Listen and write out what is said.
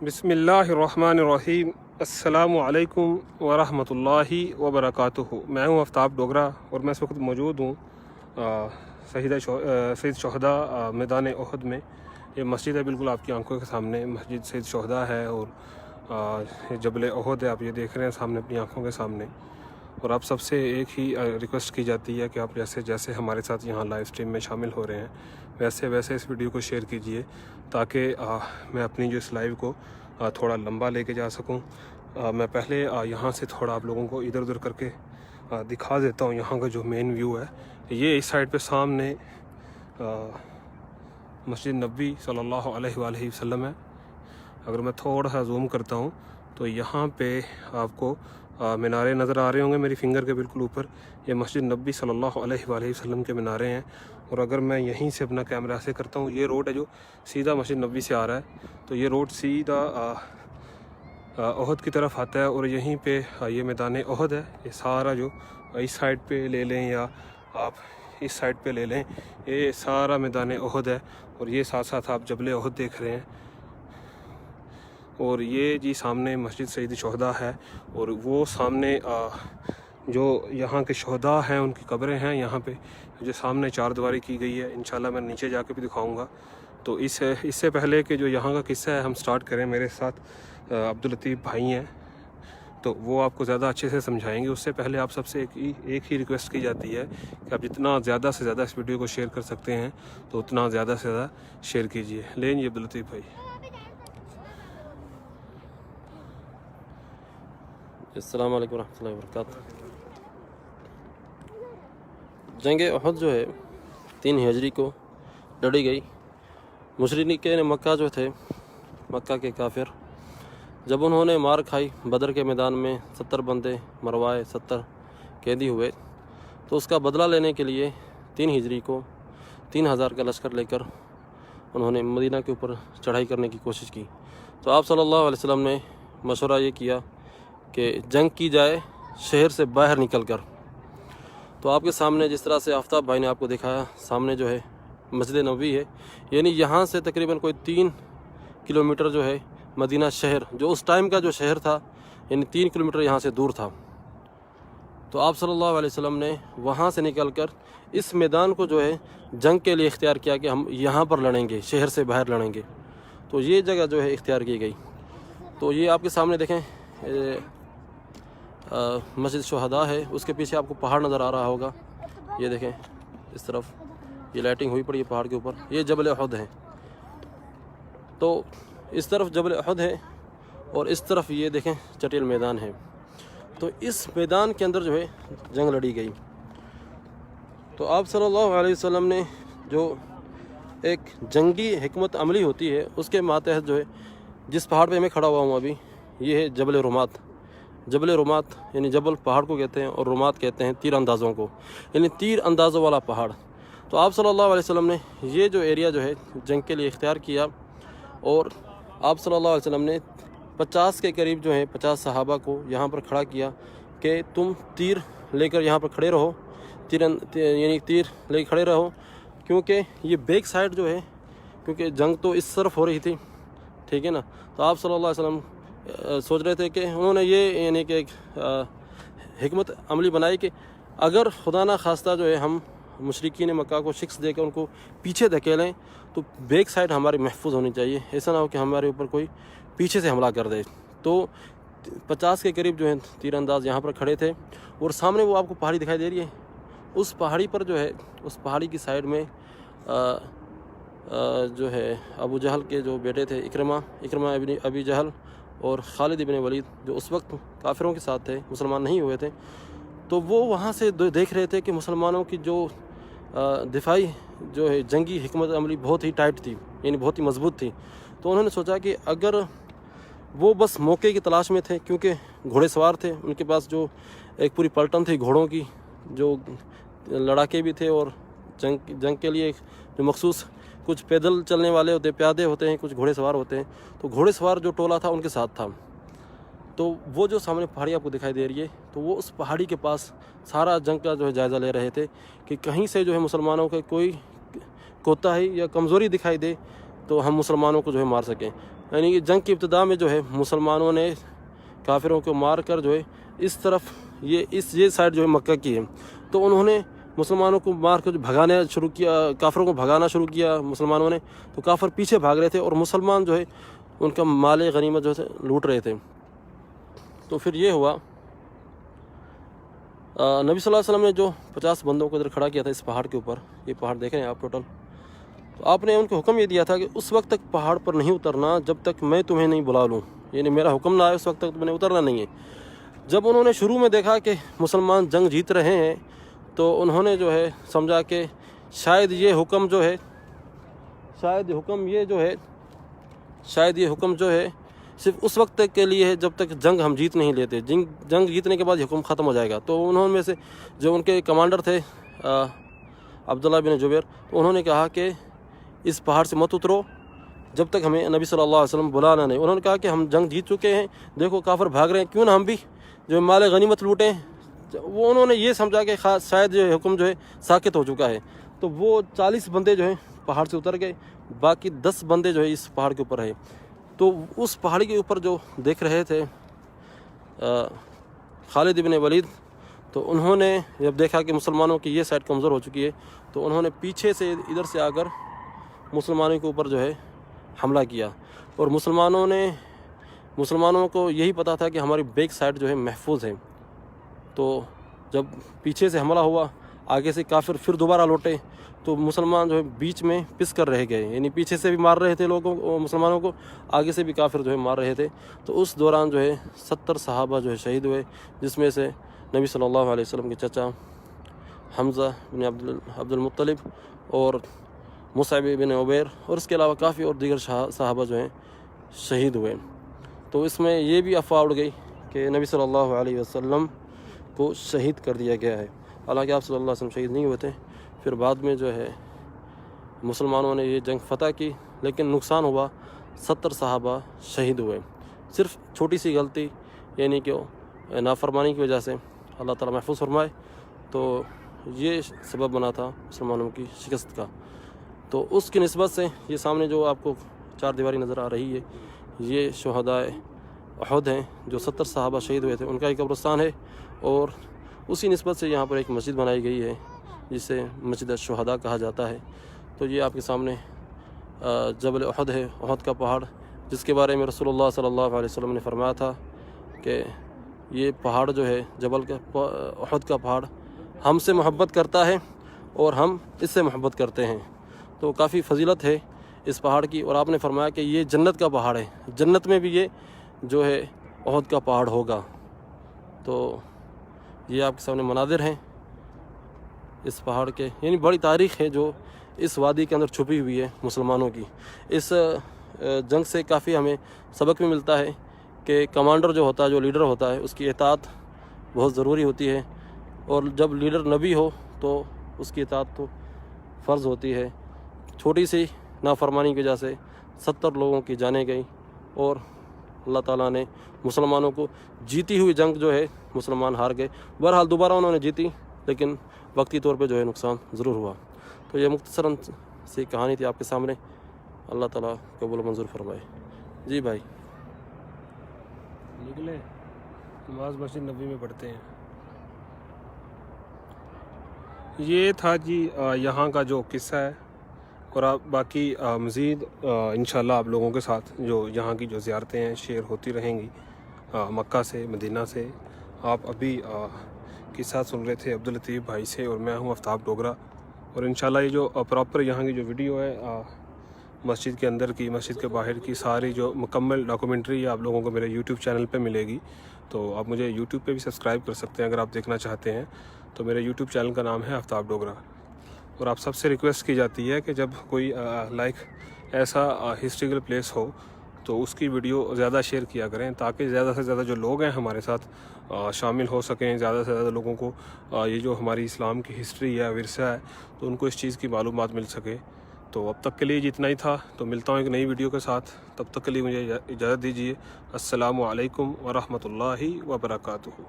बिस्मिल्लाहिर्रहमानिर्रहीम। अस्सलामु अलैकुम वरहमतुल्लाहि वबरकातुहू। मैं हूँ आफ्ताब डोगरा और मैं इस वक्त मौजूद हूँ शहीद शोहदा मैदान उहद में। ये मस्जिद है बिल्कुल आपकी आंखों के सामने, मस्जिद शहीद शोहदा है और ये जबल उहद है, आप ये देख रहे हैं सामने अपनी आंखों के सामने। और आप सबसे एक ही रिक्वेस्ट की जाती है कि आप जैसे जैसे हमारे साथ यहाँ लाइव स्ट्रीम में शामिल हो रहे हैं वैसे वैसे इस वीडियो को शेयर कीजिए ताकि मैं अपनी जो इस लाइव को थोड़ा लंबा लेके जा सकूं। मैं पहले यहाँ से थोड़ा आप लोगों को इधर उधर करके दिखा देता हूँ यहाँ का जो मेन व्यू है। ये इस साइड पे सामने मस्जिद नबी सल्लल्लाहु अलैहि वसल्लम है। अगर मैं थोड़ा सा जूम करता हूँ तो यहाँ पे आपको मीनारे नज़र आ रहे होंगे मेरी फिंगर के बिल्कुल ऊपर। ये मस्जिद नबी सल्लल्लाहु अलैहि वसल्लम के मीनारे हैं। और अगर मैं यहीं से अपना कैमरा से करता हूँ, ये रोड है जो सीधा मस्जिद नबी से आ रहा है, तो ये रोड सीधा उहद की तरफ आता है। और यहीं पे ये मैदान उहद है। ये सारा जो इस साइड पे ले लें या आप इस साइड पे ले लें, ये सारा मैदान उहद है। और ये साथ साथ आप जबल उहद देख रहे हैं। और ये जी सामने मस्जिद शहीद शोहदा है और वो सामने जो यहाँ के शोहदा हैं उनकी कब्रें हैं यहाँ पे, जो सामने चारदीवारी की गई है। इंशाल्लाह मैं नीचे जाके भी दिखाऊंगा। तो इससे पहले कि जो यहाँ का किस्सा है हम स्टार्ट करें, मेरे साथ अब्दुल लतीफ़ भाई हैं तो वो आपको ज़्यादा अच्छे से समझाएंगे। उससे पहले आप सबसे एक ही रिक्वेस्ट की जाती है कि आप जितना ज़्यादा से ज़्यादा इस वीडियो को शेयर कर सकते हैं तो उतना ज़्यादा से ज़्यादा शेयर कीजिए। लें अब्दुल लतीफ़ भाई। अस्सलाम वालेकुम रहमतुल्लाहि व बरकातहू। जंग उहद जो है 3 हिजरी को लड़ी गई। मुशरिकीन मक्का जो थे, मक्का के काफिर, जब उन्होंने मार खाई बदर के मैदान में 70 बंदे मरवाए, 70 कैदी हुए, तो उसका बदला लेने के लिए 3 हिजरी को 3000 का लश्कर लेकर उन्होंने मदीना के ऊपर चढ़ाई करने की कोशिश की। तो आप सल्लल्लाहु अलैहि वसल्लम ने मशवरा ये किया कि जंग की जाए शहर से बाहर निकल कर। तो आपके सामने जिस तरह से आफ्ताब भाई ने आपको दिखाया, सामने जो है मस्जिद नबी है, यानी यहाँ से तकरीबन कोई 3 किलोमीटर जो है मदीना शहर, जो उस टाइम का जो शहर था, यानी 3 किलोमीटर यहाँ से दूर था। तो आप सल्लल्लाहु अलैहि वसल्लम ने वहाँ से निकल कर इस मैदान को जो है जंग के लिए इख्तियार किया कि हम यहाँ पर लड़ेंगे, शहर से बाहर लड़ेंगे। तो ये जगह जो है इख्तियार की गई। तो ये आपके सामने देखें मस्जिद शोहदा है, उसके पीछे आपको पहाड़ नज़र आ रहा होगा। ये देखें इस तरफ ये लाइटिंग हुई पड़ी है पहाड़ के ऊपर, ये जबल उहद है। तो इस तरफ जबल उहद है और इस तरफ ये देखें चटेल मैदान है। तो इस मैदान के अंदर जो है जंग लड़ी गई। तो आप सल्लल्लाहु अलैहि वसल्लम ने जो एक जंगी हिकमत अमली होती है उसके मातहत जो है, जिस पहाड़ पे मैं खड़ा हुआ हूँ अभी, ये है जबल रुमात। जबल रुमात यानी जबल पहाड़ को कहते हैं और रुमात कहते हैं तीर अंदाज़ों को, यानी तीर अंदाज़ों वाला पहाड़। तो आप सल्लल्लाहु अलैहि वसल्लम ने ये जो एरिया जो है जंग के लिए इख्तियार किया और आप सल्लल्लाहु अलैहि वसल्लम ने 50 के करीब जो है 50 सहाबा को यहाँ पर खड़ा किया कि तुम तीर लेकर यहाँ पर खड़े रहो, यानी तीर लेकर खड़े रहो, क्योंकि ये बैक साइड जो है, क्योंकि जंग तो इस तरफ हो रही थी, ठीक है ना। तो आप सल्लल्लाहु अलैहि वसल्लम सोच रहे थे कि उन्होंने ये यानी कि एक हिकमत अमली बनाई कि अगर खुदा ना खास्ता जो है हम मुशरिकीन मक्का को शिक्स्त देकर उनको पीछे धकेलें तो बैक साइड हमारी महफूज होनी चाहिए, ऐसा ना हो कि हमारे ऊपर कोई पीछे से हमला कर दे। तो 50 के करीब जो है तीरंदाज यहाँ पर खड़े थे और सामने वो आपको पहाड़ी दिखाई दे रही है, उस पहाड़ी पर जो है, उस पहाड़ी की साइड में जो है अबू जहल के जो बेटे थे, इकरमा इबन अबी जहल और खालिद इबन वलीद, जो उस वक्त काफिरों के साथ थे, मुसलमान नहीं हुए थे। तो वो वहाँ से देख रहे थे कि मुसलमानों की जो दिफाई जो है जंगी हिकमत अमली बहुत ही टाइट थी, यानी बहुत ही मजबूत थी। तो उन्होंने सोचा कि अगर वो बस मौके की तलाश में थे, क्योंकि घोड़े सवार थे, उनके पास जो एक पूरी पलटन थी घोड़ों की, जो लड़ाके भी थे और जंग के लिए जो मखसूस कुछ पैदल चलने वाले होते, प्यादे होते हैं, कुछ घोड़े सवार होते हैं। तो घोड़े सवार जो टोला था उनके साथ था। तो वो जो सामने पहाड़ी आपको दिखाई दे रही है, तो वो उस पहाड़ी के पास सारा जंग का जो है जायज़ा ले रहे थे कि कहीं से जो है मुसलमानों के कोई कोताही या कमज़ोरी दिखाई दे تو ہم مسلمانوں کو جو ہے مار سکیں. یعنی کہ جنگ کی ابتدا میں جو ہے مسلمانوں نے کافروں کو مار کر جو ہے اس طرف یہ سائڈ جو ہے مکہ کی ہے، تو انہوں نے مسلمانوں کو مار کر بھگانا شروع کیا، کافروں کو بھگانا شروع کیا مسلمانوں نے. تو کافر پیچھے بھاگ رہے تھے اور مسلمان جو ہے ان کا مال غنیمت جو ہے لوٹ رہے تھے. تو پھر یہ ہوا، نبی صلی اللہ علیہ وسلم نے جو 50 بندوں کو ادھر کھڑا کیا تھا اس پہاڑ کے اوپر، یہ پہاڑ دیکھ رہے ہیں آپ ٹوٹل، تو آپ نے ان کو حکم یہ دیا تھا کہ اس وقت تک پہاڑ پر نہیں اترنا جب تک میں تمہیں نہیں بلا لوں. یعنی میرا حکم نہ آئے اس وقت تک تمہیں اترنا نہیں ہے. جب انہوں نے شروع میں دیکھا کہ مسلمان جنگ جیت رہے ہیں تو انہوں نے جو ہے سمجھا کہ شاید یہ حکم جو ہے صرف اس وقت تک کے لیے ہے جب تک جنگ ہم جیت نہیں لیتے. جنگ جیتنے کے بعد حکم ختم ہو جائے گا. تو انہوں میں سے جو ان کے کمانڈر تھے عبداللہ بن جبیر، تو انہوں نے کہا کہ اس پہاڑ سے مت اترو جب تک ہمیں نبی صلی اللہ علیہ وسلم بلانا نہیں. انہوں نے کہا کہ ہم جنگ جیت چکے ہیں، دیکھو کافر بھاگ رہے ہیں، کیوں نہ ہم بھی جو مال غنیمت لوٹیں. وہ انہوں نے یہ سمجھا کہ شاید جو حکم جو ہے ساکت ہو چکا ہے. تو وہ 40 بندے جو ہیں پہاڑ سے اتر گئے، باقی 10 بندے جو ہے اس پہاڑ کے اوپر رہے. تو اس پہاڑی کے اوپر جو دیکھ رہے تھے خالد بن ولید، تو انہوں نے جب دیکھا کہ مسلمانوں کی یہ سائڈ کمزور ہو چکی ہے تو انہوں نے پیچھے سے ادھر سے آ کر مسلمانوں کے اوپر جو ہے حملہ کیا. اور مسلمانوں کو یہی پتہ تھا کہ ہماری بیک سائڈ جو ہے محفوظ ہے. تو جب پیچھے سے حملہ ہوا، آگے سے کافر پھر دوبارہ لوٹے، تو مسلمان جو ہے بیچ میں پس کر رہ گئے. یعنی پیچھے سے بھی مار رہے تھے مسلمانوں کو، آگے سے بھی کافر جو ہے مار رہے تھے. تو اس دوران جو ہے 70 صحابہ جو ہے شہید ہوئے، جس میں سے نبی صلی اللہ علیہ وسلم کے چچا حمزہ بن عبد المطلب اور مصعب بن عمیر، اور اس کے علاوہ کافی اور دیگر صحابہ جو ہیں شہید ہوئے. تو اس میں یہ بھی افواہ اڑ گئی کہ نبی صلی اللہ علیہ وسلم کو شہید کر دیا گیا ہے. حالانکہ آپ صلی اللہ علیہ وسلم شہید نہیں ہوئے تھے. پھر بعد میں جو ہے مسلمانوں نے یہ جنگ فتح کی، لیکن نقصان ہوا، 70 صحابہ شہید ہوئے. صرف چھوٹی سی غلطی، یعنی کہ نافرمانی کی وجہ سے اللہ تعالیٰ محفوظ فرمائے، تو یہ سبب بنا تھا مسلمانوں کی شکست کا. تو اس کی نسبت سے یہ سامنے جو آپ کو 4 دیواری نظر آ رہی ہے، یہ شہدائے احد ہیں جو 70 صحابہ شہید ہوئے تھے، ان کا ایک قبرستان ہے. اور اسی نسبت سے یہاں پر ایک مسجد بنائی گئی ہے جسے مسجد الشہداء کہا جاتا ہے. تو یہ آپ کے سامنے جبل احد ہے، احد کا پہاڑ، جس کے بارے میں رسول اللہ صلی اللہ علیہ وسلم نے فرمایا تھا کہ یہ پہاڑ جو ہے احد کا پہاڑ ہم سے محبت کرتا ہے اور ہم اس سے محبت کرتے ہیں. تو کافی فضیلت ہے اس پہاڑ کی. اور آپ نے فرمایا کہ یہ جنت کا پہاڑ ہے، جنت میں بھی یہ جو ہے احد کا پہاڑ ہوگا. تو یہ آپ کے سامنے مناظر ہیں اس پہاڑ کے. یعنی بڑی تاریخ ہے جو اس وادی کے اندر چھپی ہوئی ہے مسلمانوں کی. اس جنگ سے کافی ہمیں سبق بھی ملتا ہے کہ کمانڈر جو ہوتا ہے، جو لیڈر ہوتا ہے، اس کی اطاعت بہت ضروری ہوتی ہے. اور جب لیڈر نبی ہو تو اس کی اطاعت تو فرض ہوتی ہے. چھوٹی سی نافرمانی کی وجہ سے 70 لوگوں کی جانیں گئیں، اور اللہ تعالیٰ نے مسلمانوں کو جیتی ہوئی جنگ جو ہے مسلمان ہار گئے. بہرحال دوبارہ انہوں نے جیتی، لیکن وقتی طور پہ جو ہے نقصان ضرور ہوا. تو یہ مختصراً سی کہانی تھی آپ کے سامنے. اللہ تعالیٰ قبول و منظور فرمائے. جی بھائی نکلے نماز مسجد نبی میں پڑھتے ہیں. یہ تھا جی یہاں کا جو قصہ ہے. اور آپ باقی مزید انشاءاللہ آپ لوگوں کے ساتھ جو یہاں کی جو زیارتیں ہیں شیئر ہوتی رہیں گی، مکہ سے، مدینہ سے. آپ ابھی قصہ سن رہے تھے عبداللطیف بھائی سے، اور میں ہوں آفتاب ڈوگرا. اور انشاءاللہ یہ جو پراپر یہاں کی جو ویڈیو ہے مسجد کے اندر کی، مسجد کے باہر کی، ساری جو مکمل ڈاکومنٹری آپ لوگوں کو میرے یوٹیوب چینل پہ ملے گی. تو آپ مجھے یوٹیوب پہ بھی سبسکرائب کر سکتے ہیں اگر آپ دیکھنا چاہتے ہیں. تو میرے یوٹیوب چینل کا نام ہے آفتاب ڈوگرا. اور آپ سب سے ریکویسٹ کی جاتی ہے کہ جب کوئی ایسا ہسٹریکل پلیس ہو تو اس کی ویڈیو زیادہ شیئر کیا کریں، تاکہ زیادہ سے زیادہ جو لوگ ہیں ہمارے ساتھ شامل ہو سکیں. زیادہ سے زیادہ لوگوں کو یہ جو ہماری اسلام کی ہسٹری ہے، ورثہ ہے، تو ان کو اس چیز کی معلومات مل سکے. تو اب تک کے لیے جتنا ہی تھا. تو ملتا ہوں ایک نئی ویڈیو کے ساتھ. تب تک کے لیے مجھے اجازت دیجیے. السلام علیکم ورحمۃ اللہ وبرکاتہ.